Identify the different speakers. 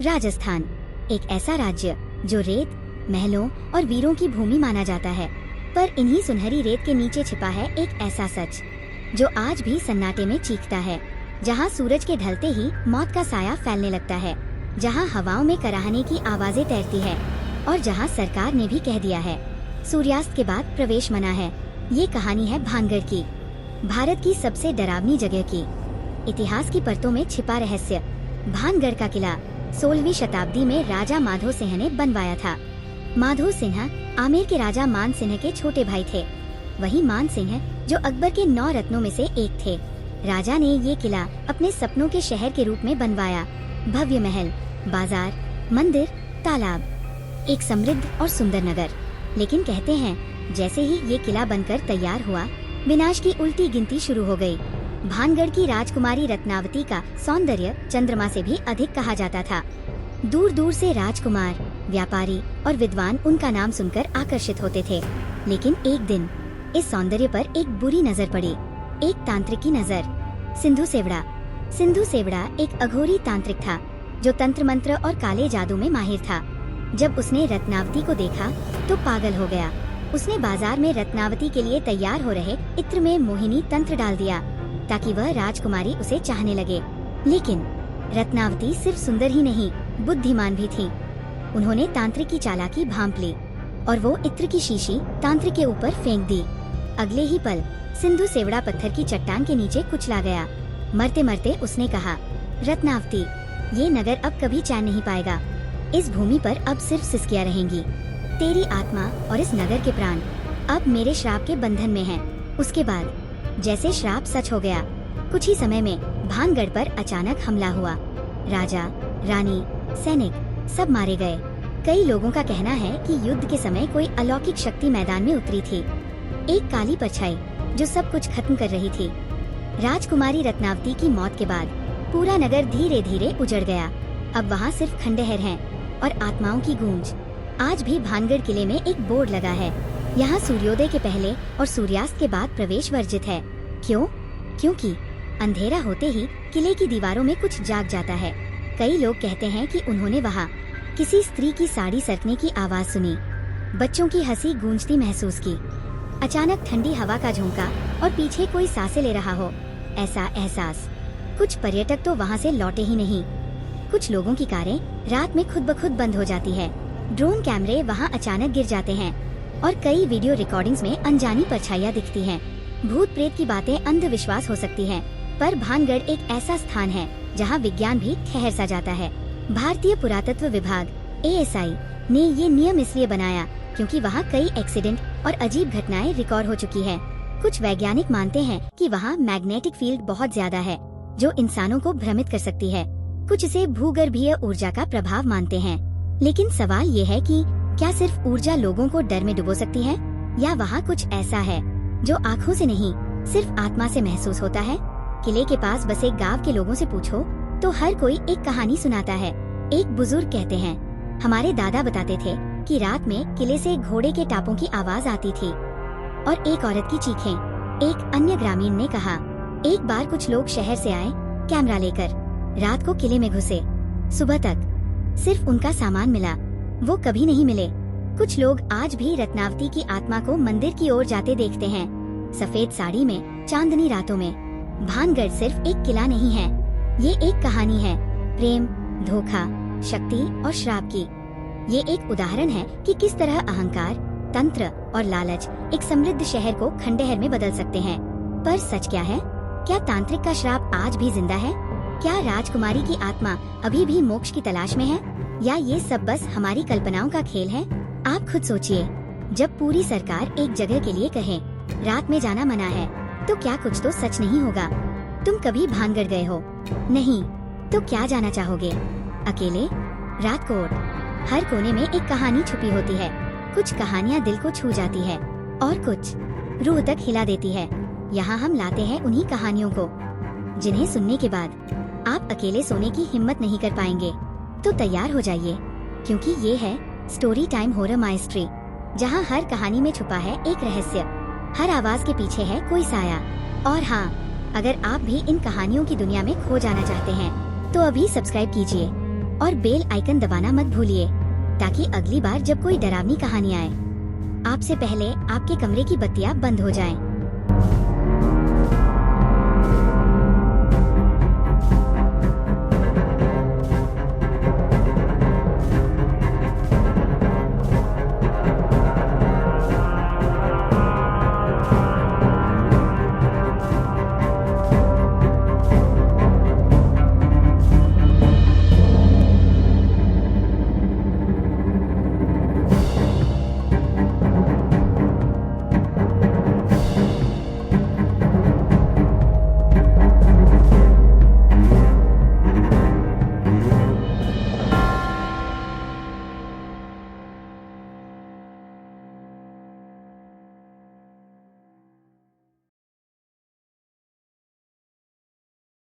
Speaker 1: राजस्थान, एक ऐसा राज्य जो रेत, महलों और वीरों की भूमि माना जाता है। पर इन्हीं सुनहरी रेत के नीचे छिपा है एक ऐसा सच जो आज भी सन्नाटे में चीखता है। जहाँ सूरज के ढलते ही मौत का साया फैलने लगता है, जहाँ हवाओं में कराहने की आवाजें तैरती है और जहाँ सरकार ने भी कह दिया है सूर्यास्त के बाद प्रवेश मना है। ये कहानी है भानगढ़ की, भारत की सबसे डरावनी जगह की। इतिहास की परतों में छिपा रहस्य। भानगढ़ का किला 16वीं शताब्दी में राजा माधो सिंह ने बनवाया था। माधो सिंह आमेर के राजा मान सिंह के छोटे भाई थे। वही मान सिंह जो अकबर के 9 रत्नों में से एक थे। राजा ने ये किला अपने सपनों के शहर के रूप में बनवाया। भव्य महल, बाजार, मंदिर, तालाब, एक समृद्ध और सुंदर नगर। लेकिन कहते हैं जैसे ही ये किला बनकर तैयार हुआ, विनाश की उल्टी गिनती शुरू हो गई। भानगढ़ की राजकुमारी रत्नावती का सौंदर्य चंद्रमा से भी अधिक कहा जाता था। दूर दूर से राजकुमार, व्यापारी और विद्वान उनका नाम सुनकर आकर्षित होते थे। लेकिन एक दिन इस सौंदर्य पर एक बुरी नजर पड़ी, एक तांत्रिक की नजर। सिंधु सेवड़ा एक अघोरी तांत्रिक था जो तंत्र मंत्र और काले जादू में माहिर था। जब उसने रत्नावती को देखा तो पागल हो गया। उसने बाजार में रत्नावती के लिए तैयार हो रहे इत्र में मोहिनी तंत्र डाल दिया ताकि वह राजकुमारी उसे चाहने लगे। लेकिन रत्नावती सिर्फ सुंदर ही नहीं, बुद्धिमान भी थी। उन्होंने तांत्रिक की चालाकी भांप ली और वो इत्र की शीशी तांत्रिक के ऊपर फेंक दी। अगले ही पल सिंधु सेवड़ा पत्थर की चट्टान के नीचे कुचला गया। मरते मरते उसने कहा, रत्नावती, ये नगर अब कभी चैन नहीं पाएगा। इस भूमि पर अब सिर्फ सिसकियां रहेंगी। तेरी आत्मा और इस नगर के प्राण अब मेरे श्राप के बंधन में हैं। उसके बाद जैसे श्राप सच हो गया, कुछ ही समय में भानगढ़ पर अचानक हमला हुआ। राजा, रानी, सैनिक सब मारे गए। कई लोगों का कहना है कि युद्ध के समय कोई अलौकिक शक्ति मैदान में उतरी थी, एक काली परछाई जो सब कुछ खत्म कर रही थी। राजकुमारी रत्नावती की मौत के बाद पूरा नगर धीरे धीरे उजड़ गया। अब वहाँ सिर्फ खंडहर हैं और आत्माओं की गूंज। आज भी भानगढ़ किले में एक बोर्ड लगा है, यहाँ सूर्योदय के पहले और सूर्यास्त के बाद प्रवेश वर्जित है। क्यों? क्योंकि अंधेरा होते ही किले की दीवारों में कुछ जाग जाता है। कई लोग कहते हैं कि उन्होंने वहाँ किसी स्त्री की साड़ी सरकने की आवाज सुनी, बच्चों की हंसी गूंजती महसूस की, अचानक ठंडी हवा का झोंका और पीछे कोई सांसें ले रहा हो, ऐसा एहसास। कुछ पर्यटक तो वहाँ से लौटे ही नहीं। कुछ लोगों की कारें रात में खुद ब खुद बंद हो जाती है। ड्रोन कैमरे वहाँ अचानक गिर जाते हैं और कई वीडियो रिकॉर्डिंग्स में अनजानी परछाइयाँ दिखती हैं। भूत प्रेत की बातें अंधविश्वास हो सकती हैं, पर भानगढ़ एक ऐसा स्थान है जहाँ विज्ञान भी ठहर सा जाता है। भारतीय पुरातत्व विभाग ASI ने ये नियम इसलिए बनाया क्योंकि वहाँ कई एक्सीडेंट और अजीब घटनाएं रिकॉर्ड हो चुकी है। कुछ वैज्ञानिक मानते हैं कि वहाँ मैग्नेटिक फील्ड बहुत ज्यादा है जो इंसानों को भ्रमित कर सकती है। कुछ इसे भूगर्भीय ऊर्जा का प्रभाव मानते हैं। लेकिन सवाल ये है कि क्या सिर्फ ऊर्जा लोगों को डर में डुबो सकती है, या वहाँ कुछ ऐसा है जो आँखों से नहीं सिर्फ आत्मा से महसूस होता है। किले के पास बसे गांव के लोगों से पूछो तो हर कोई एक कहानी सुनाता है। एक बुजुर्ग कहते हैं, हमारे दादा बताते थे कि रात में किले से घोड़े के टापों की आवाज आती थी और एक औरत की चीखें। एक अन्य ग्रामीण ने कहा, एक बार कुछ लोग शहर से आए कैमरा लेकर, रात को किले में घुसे। सुबह तक सिर्फ उनका सामान मिला, वो कभी नहीं मिले। कुछ लोग आज भी रत्नावती की आत्मा को मंदिर की ओर जाते देखते हैं, सफेद साड़ी में, चांदनी रातों में। भानगढ़ सिर्फ एक किला नहीं है, ये एक कहानी है, प्रेम, धोखा, शक्ति और श्राप की। ये एक उदाहरण है कि किस तरह अहंकार, तंत्र और लालच एक समृद्ध शहर को खंडहर में बदल सकते हैं। पर सच क्या है? क्या तांत्रिक का श्राप आज भी जिंदा है? क्या राजकुमारी की आत्मा अभी भी मोक्ष की तलाश में है, या ये सब बस हमारी कल्पनाओं का खेल है? आप खुद सोचिए, जब पूरी सरकार एक जगह के लिए कहे रात में जाना मना है, तो क्या कुछ तो सच नहीं होगा? तुम कभी भानगढ़ गए हो? नहीं, तो क्या जाना चाहोगे? अकेले? रात को? हर कोने में एक कहानी छुपी होती है। कुछ कहानियाँ दिल को छू जाती है और कुछ रूह तक हिला देती है। यहाँ हम लाते हैं उन्हीं कहानियों को जिन्हें सुनने के बाद आप अकेले सोने की हिम्मत नहीं कर पाएंगे। तो तैयार हो जाइए, क्योंकि ये है स्टोरी टाइम हॉरर माइस्ट्री, जहाँ हर कहानी में छुपा है एक रहस्य, हर आवाज के पीछे है कोई साया। और हाँ, अगर आप भी इन कहानियों की दुनिया में खो जाना चाहते हैं तो अभी सब्सक्राइब कीजिए। और बेल आइकन दबाना मत भूलिए ताकि अगली बार जब कोई डरावनी कहानी आए आपसे पहले आपके कमरे की बत्तियां बंद हो जाएं।